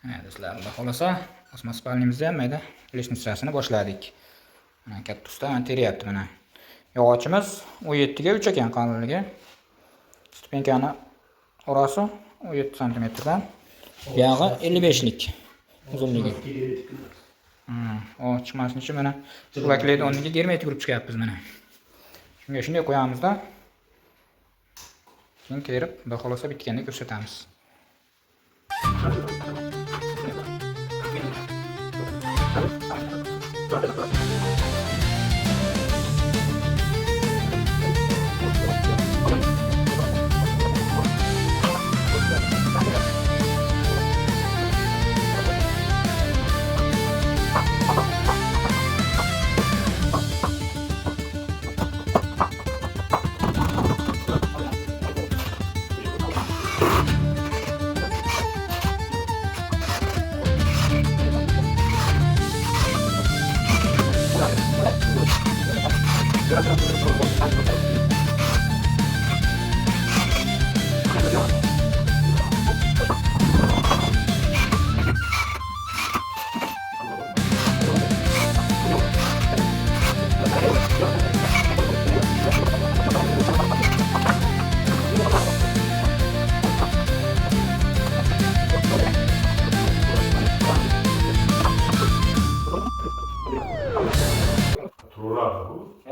Mana do'stlar, xudo xolasa, osma spalnimizni ham mayda lestnitsasini boshladik. Mana katta usta teryapti mana. Yog'ochimiz 17 ga 3 ekan qalinligi. Stupenkani orasi 17 cm dan, buyog'i 55 lik uzunligi. O chiqmasinichi mana suvaklaydi o'rniga germetik urib chiqyapmiz mana. Shunga shunday qo'yamizda keyin terib, xudo xolasa bitganda ko'rsatamiz.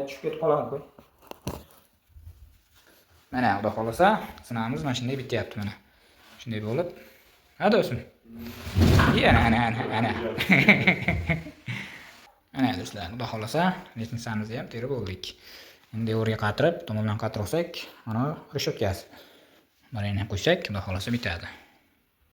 Tushib ketib qoladi qo'y. Mana xudo xolasa, sinamiz mana shunday bityapti mana. Shunday bo'lib. Ha do'stim. Ana. Mana do'stlar, xudo xolasa, lestnitsamizni ham terib oldik. Endi o'rga qatirib, tomondan qatirsak, mana reshotkasi. Mana yana qo'ysak, xudo xolasa bitadi.